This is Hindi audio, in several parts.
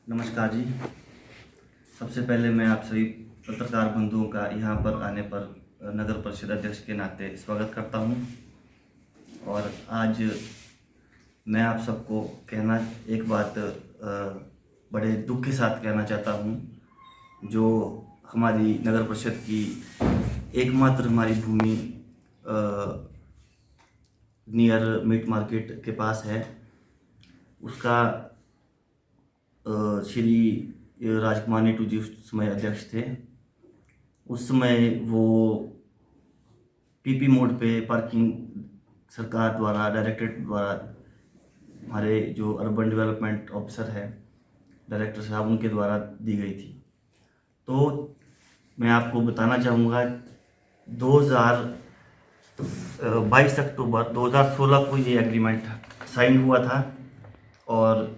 नमस्कार जी। सबसे पहले मैं आप सभी पत्रकार बंधुओं का यहाँ पर आने पर नगर परिषद अध्यक्ष के नाते स्वागत करता हूँ। और आज मैं आप सबको कहना एक बात बड़े दुख के साथ कहना चाहता हूँ, जो हमारी नगर परिषद की एकमात्र हमारी भूमि नियर मीट मार्केट के पास है, उसका श्री राजकुमार नेटू जी उस समय अध्यक्ष थे। उस समय वो पीपी मोड पे पार्किंग सरकार द्वारा, डायरेक्टरेट द्वारा, हमारे जो अर्बन डेवलपमेंट ऑफिसर है डायरेक्टर साहब, उनके द्वारा दी गई थी। तो मैं आपको बताना चाहूँगा 22 अक्टूबर 2016 को ये एग्रीमेंट साइन हुआ था और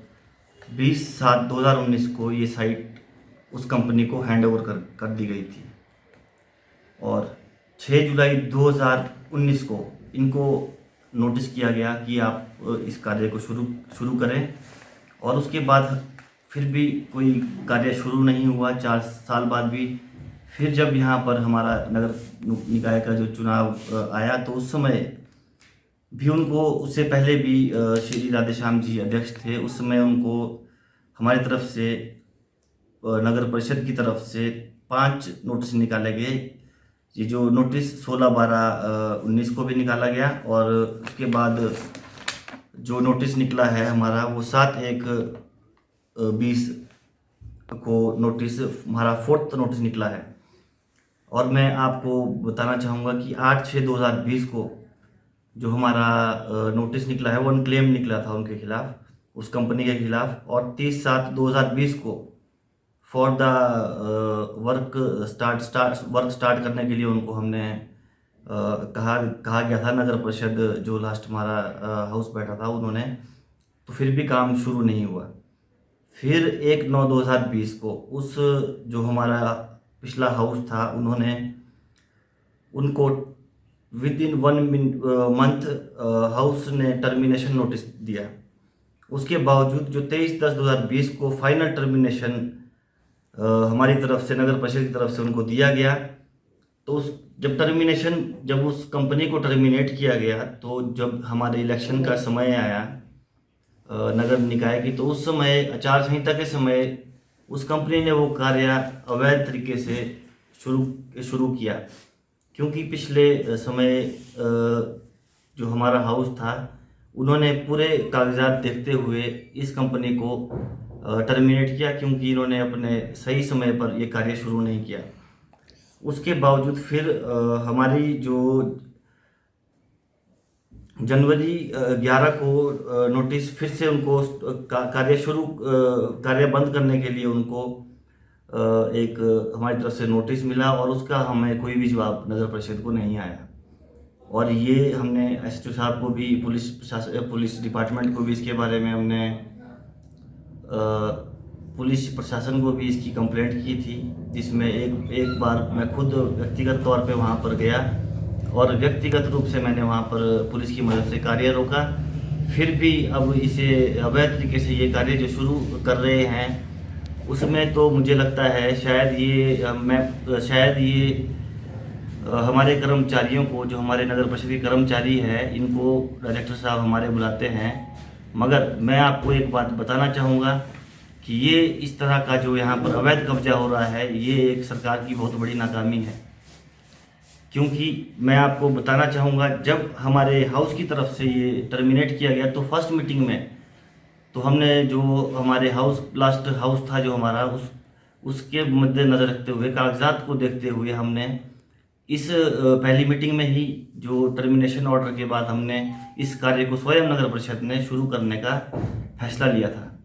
20/7/2019 को ये साइट उस कंपनी को हैंड ओवर कर दी गई थी। और 6 जुलाई 2019 को इनको नोटिस किया गया कि आप इस कार्य को शुरू करें। और उसके बाद फिर भी कोई कार्य शुरू नहीं हुआ। 4 साल बाद भी फिर जब यहाँ पर हमारा नगर निकाय का जो चुनाव आया, तो उस समय भी उनको, उससे पहले भी श्री राधेश्याम जी अध्यक्ष थे, उस समय उनको हमारी तरफ से, नगर परिषद की तरफ से 5 नोटिस निकाले गए। ये जो नोटिस 16/12/19 को भी निकाला गया और उसके बाद जो नोटिस निकला है हमारा, वो 7/1/20 को नोटिस, हमारा 4th नोटिस निकला है। और मैं आपको बताना चाहूँगा कि 8/6/2020 को जो हमारा नोटिस निकला है, वो अनक्लेम निकला था उनके खिलाफ, उस कंपनी के खिलाफ। और 30/7/2020 को फॉर द वर्क स्टार्ट करने के लिए उनको हमने कहा गया था। नगर परिषद जो लास्ट हमारा हाउस बैठा था उन्होंने, तो फिर भी काम शुरू नहीं हुआ। फिर 1/9/2020 को उस जो हमारा पिछला हाउस था, उन्होंने उनको विद इन 1 मंथ हाउस ने टर्मिनेशन नोटिस दिया। उसके बावजूद जो 23/10/2020 को फाइनल टर्मिनेशन हमारी तरफ से, नगर परिषद की तरफ से उनको दिया गया। तो जब उस कंपनी को टर्मिनेट किया गया, तो जब हमारे इलेक्शन का समय आया नगर निकाय की, तो उस समय आचार संहिता के समय उस कंपनी ने वो कार्य अवैध तरीके से शुरू किया। क्योंकि पिछले समय जो हमारा हाउस था, उन्होंने पूरे कागजात देखते हुए इस कंपनी को टर्मिनेट किया, क्योंकि इन्होंने अपने सही समय पर ये कार्य शुरू नहीं किया। उसके बावजूद फिर हमारी जो जनवरी 11 को नोटिस, फिर से उनको कार्य बंद करने के लिए उनको एक हमारी तरफ से नोटिस मिला, और उसका हमें कोई भी जवाब नगर परिषद को नहीं आया। और ये हमने एसएचओ साहब को भी, पुलिस डिपार्टमेंट को भी इसके बारे में हमने, पुलिस प्रशासन को भी इसकी कंप्लेंट की थी, जिसमें एक बार मैं खुद व्यक्तिगत तौर पे वहाँ पर गया और व्यक्तिगत रूप से मैंने वहाँ पर पुलिस की मदद से कार्य रोका। फिर भी अब इसे अवैध तरीके से ये कार्य जो शुरू कर रहे हैं, उसमें तो मुझे लगता है शायद ये हमारे कर्मचारियों को, जो हमारे नगर परिषद के कर्मचारी हैं, इनको डायरेक्टर साहब हमारे बुलाते हैं। मगर मैं आपको एक बात बताना चाहूँगा कि ये इस तरह का जो यहाँ पर अवैध कब्जा हो रहा है, ये एक सरकार की बहुत बड़ी नाकामी है। क्योंकि मैं आपको बताना चाहूँगा, जब हमारे हाउस की तरफ से ये टर्मिनेट किया गया, तो फर्स्ट मीटिंग में तो हमने जो हमारे लास्ट हाउस था जो हमारा, उसके मद्देनज़र रखते हुए, कागजात को देखते हुए, हमने इस पहली मीटिंग में ही जो टर्मिनेशन ऑर्डर के बाद हमने इस कार्य को स्वयं नगर परिषद ने शुरू करने का फैसला लिया था।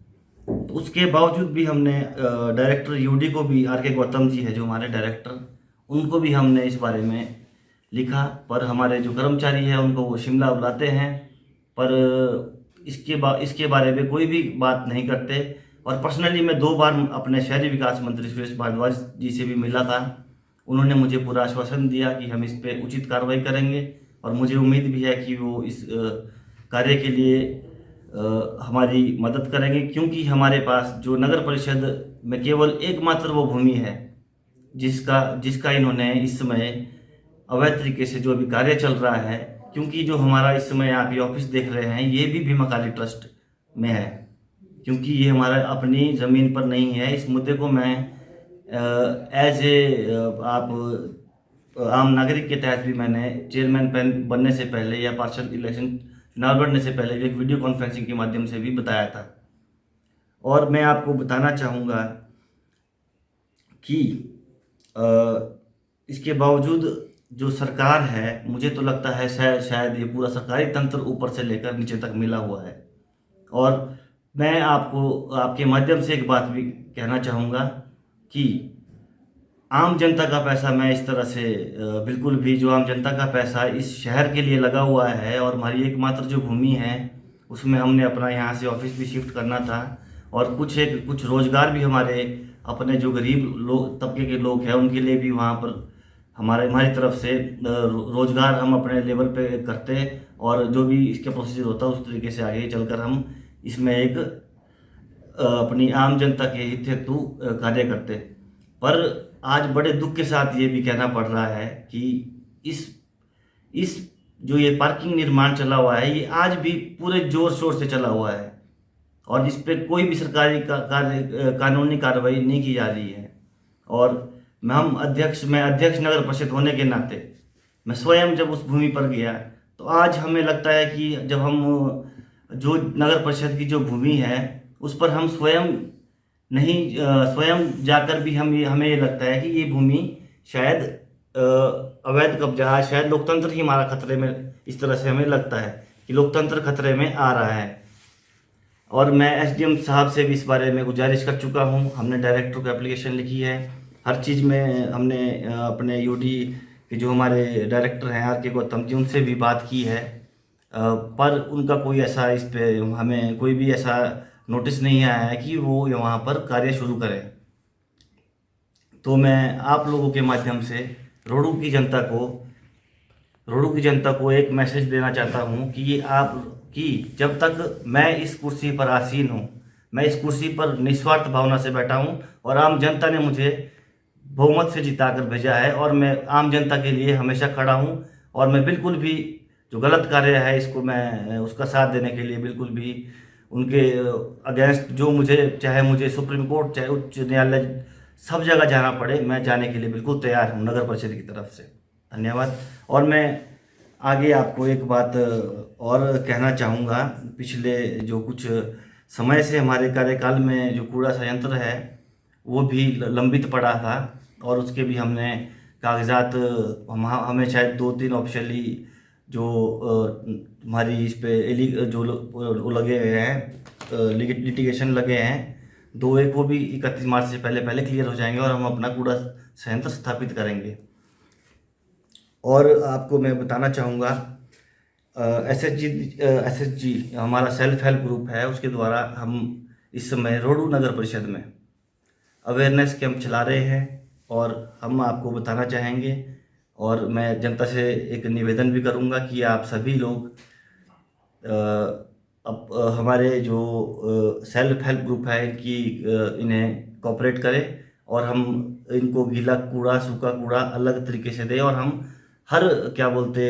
तो उसके बावजूद भी हमने डायरेक्टर यूडी को भी, आर के गौतम जी है जो हमारे डायरेक्टर, उनको भी हमने इस बारे में लिखा। पर हमारे जो कर्मचारी है उनको वो शिमला बुलाते हैं, पर इसके बारे में कोई भी बात नहीं करते। और पर्सनली मैं 2 बार अपने शहरी विकास मंत्री सुरेश भारद्वाज जी से भी मिला था। उन्होंने मुझे पूरा आश्वासन दिया कि हम इस पे उचित कार्रवाई करेंगे, और मुझे उम्मीद भी है कि वो इस कार्य के लिए हमारी मदद करेंगे, क्योंकि हमारे पास जो नगर परिषद में केवल एकमात्र वो भूमि है जिसका जिसका इन्होंने इस समय अवैध तरीके से जो भी कार्य चल रहा है, क्योंकि जो हमारा इस समय आप ये ऑफिस देख रहे हैं ये भी भीमा काली ट्रस्ट में है, क्योंकि ये हमारा अपनी ज़मीन पर नहीं है। इस मुद्दे को मैं एज ए आप आम नागरिक के तहत भी मैंने चेयरमैन बनने से पहले या पार्षद इलेक्शन चुनाव लड़ने से पहले भी एक वीडियो कॉन्फ्रेंसिंग के माध्यम से भी बताया था। और मैं आपको बताना चाहूँगा कि इसके बावजूद जो सरकार है, मुझे तो लगता है शायद ये पूरा सरकारी तंत्र ऊपर से लेकर नीचे तक मिला हुआ है। और मैं आपको आपके माध्यम से एक बात भी कहना चाहूँगा कि आम जनता का पैसा मैं इस तरह से बिल्कुल भी, जो आम जनता का पैसा इस शहर के लिए लगा हुआ है और हमारी एकमात्र जो भूमि है उसमें हमने अपना यहाँ से ऑफिस भी शिफ्ट करना था, और कुछ रोज़गार भी हमारे अपने जो गरीब लोग तबके के लोग हैं उनके लिए भी वहाँ पर हमारी तरफ से रोज़गार हम अपने लेवल पे करते, और जो भी इसके प्रोसीजर होता है उस तरीके से आगे चलकर हम इसमें एक अपनी आम जनता के हित हेतु कार्य करते। पर आज बड़े दुख के साथ ये भी कहना पड़ रहा है कि इस जो ये पार्किंग निर्माण चला हुआ है ये आज भी पूरे जोर शोर से चला हुआ है, और इस पर कोई भी सरकारी कानूनी कार्रवाई नहीं की जा रही है। और मैं अध्यक्ष नगर परिषद होने के नाते मैं स्वयं जब उस भूमि पर गया तो आज हमें लगता है कि जब हम जो नगर परिषद की जो भूमि है उस पर हम स्वयं जाकर भी हमें ये लगता है कि ये भूमि शायद अवैध कब्जा है, शायद लोकतंत्र ही हमारा खतरे में, इस तरह से हमें लगता है कि लोकतंत्र खतरे में आ रहा है। और मैं एसडीएम साहब से भी इस बारे में गुजारिश कर चुका हूँ, हमने डायरेक्टर को एप्लीकेशन लिखी है, हर चीज़ में हमने अपने यूडी के जो हमारे डायरेक्टर हैं आर के गौतम जी उनसे भी बात की है, पर उनका कोई ऐसा इस पे हमें कोई भी ऐसा नोटिस नहीं आया है कि वो वहाँ पर कार्य शुरू करें। तो मैं आप लोगों के माध्यम से रोडू की जनता को एक मैसेज देना चाहता हूँ कि जब तक मैं इस कुर्सी पर आसीन हूँ, मैं इस कुर्सी पर निस्वार्थ भावना से बैठा हूँ और आम जनता ने मुझे बहुमत से जिता कर भेजा है, और मैं आम जनता के लिए हमेशा खड़ा हूँ, और मैं बिल्कुल भी जो गलत कार्य है इसको मैं उसका साथ देने के लिए बिल्कुल भी उनके अगेंस्ट, जो चाहे मुझे सुप्रीम कोर्ट चाहे उच्च न्यायालय सब जगह जाना पड़े, मैं जाने के लिए बिल्कुल तैयार हूँ नगर परिषद की तरफ से। धन्यवाद। और मैं आगे आपको एक बात और कहना चाहूँगा, पिछले जो कुछ समय से हमारे कार्यकाल में जो कूड़ा संयंत्र है वो भी लंबित पड़ा था, और उसके भी हमने कागजात हमें शायद 2-3 ऑफिशियली जो हमारी इस पे जो लगे हुए हैं लिटिगेशन लगे हैं, 2-1 वो भी 31 मार्च से पहले क्लियर हो जाएंगे और हम अपना कूड़ा संयंत्र स्थापित करेंगे। और आपको मैं बताना चाहूँगा एसएचजी हमारा सेल्फ हेल्प ग्रुप है, उसके द्वारा हम इस समय रोडू नगर परिषद में अवेयरनेस कैंप चला रहे हैं, और हम आपको बताना चाहेंगे, और मैं जनता से एक निवेदन भी करूंगा कि आप सभी लोग हमारे जो सेल्फ हेल्प ग्रुप है इन्हें कोऑपरेट करें, और हम इनको गीला कूड़ा सूखा कूड़ा अलग तरीके से दें, और हम हर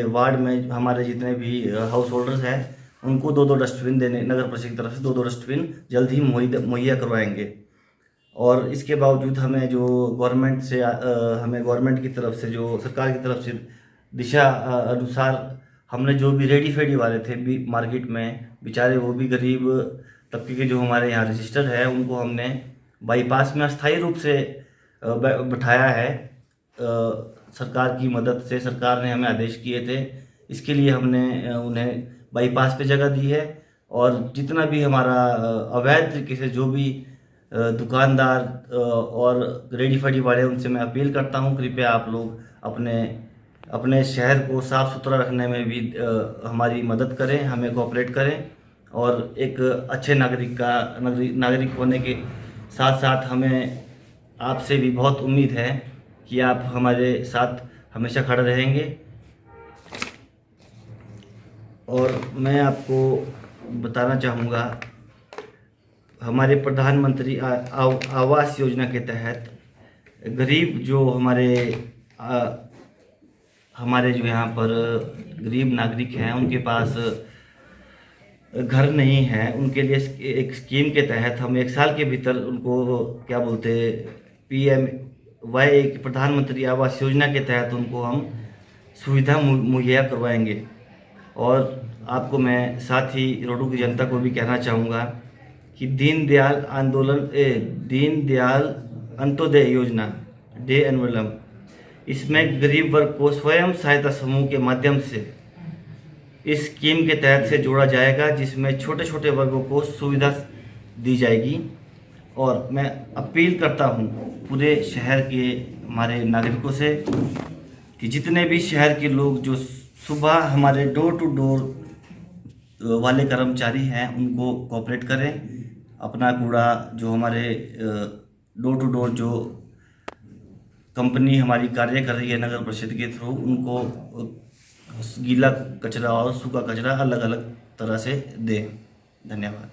वार्ड में हमारे जितने भी हाउस होल्डर्स हैं उनको 2-2 डस्टबिन देने, नगर परिषद की तरफ से 2-2 डस्टबिन जल्द ही मुहैया करवाएंगे। और इसके बावजूद हमें जो हमें गवर्नमेंट की तरफ से, जो सरकार की तरफ से दिशा अनुसार हमने जो भी रेडी फेडी वाले थे भी मार्केट में बेचारे, वो भी गरीब तबके के जो हमारे यहाँ रजिस्टर्ड है उनको हमने बाईपास में अस्थायी रूप से बैठाया है। सरकार की मदद से सरकार ने हमें आदेश किए थे, इसके लिए हमने उन्हें बाईपास पे जगह दी है। और जितना भी हमारा अवैध तरीके से जो भी दुकानदार और रेडी फेडी वाले, उनसे मैं अपील करता हूँ कृपया आप लोग अपने शहर को साफ़ सुथरा रखने में भी हमारी मदद करें, हमें कोऑपरेट करें, और एक अच्छे नागरिक होने के साथ साथ हमें आपसे भी बहुत उम्मीद है कि आप हमारे साथ हमेशा खड़े रहेंगे। और मैं आपको बताना चाहूँगा, हमारे प्रधानमंत्री आवास योजना के तहत गरीब जो हमारे जो यहाँ पर गरीब नागरिक हैं, उनके पास घर नहीं है, उनके लिए एक स्कीम के तहत हम 1 साल के भीतर उनको क्या बोलते PMY प्रधानमंत्री आवास योजना के तहत उनको हम सुविधा मुहैया करवाएंगे। और आपको मैं साथ ही रोडू की जनता को भी कहना चाहूँगा कि दीनदयाल अंत्योदय योजना डे एनवलम, इसमें गरीब वर्ग को स्वयं सहायता समूह के माध्यम से इस स्कीम के तहत से जोड़ा जाएगा, जिसमें छोटे छोटे वर्गों को सुविधा दी जाएगी। और मैं अपील करता हूँ पूरे शहर के हमारे नागरिकों से कि जितने भी शहर के लोग जो सुबह हमारे डोर टू डोर वाले कर्मचारी हैं, उनको कोऑपरेट करें। अपना कूड़ा जो हमारे डोर टू डोर जो कंपनी हमारी कार्य कर रही है नगर परिषद के थ्रू, उनको गीला कचरा और सूखा कचरा अलग अलग तरह से दें। धन्यवाद।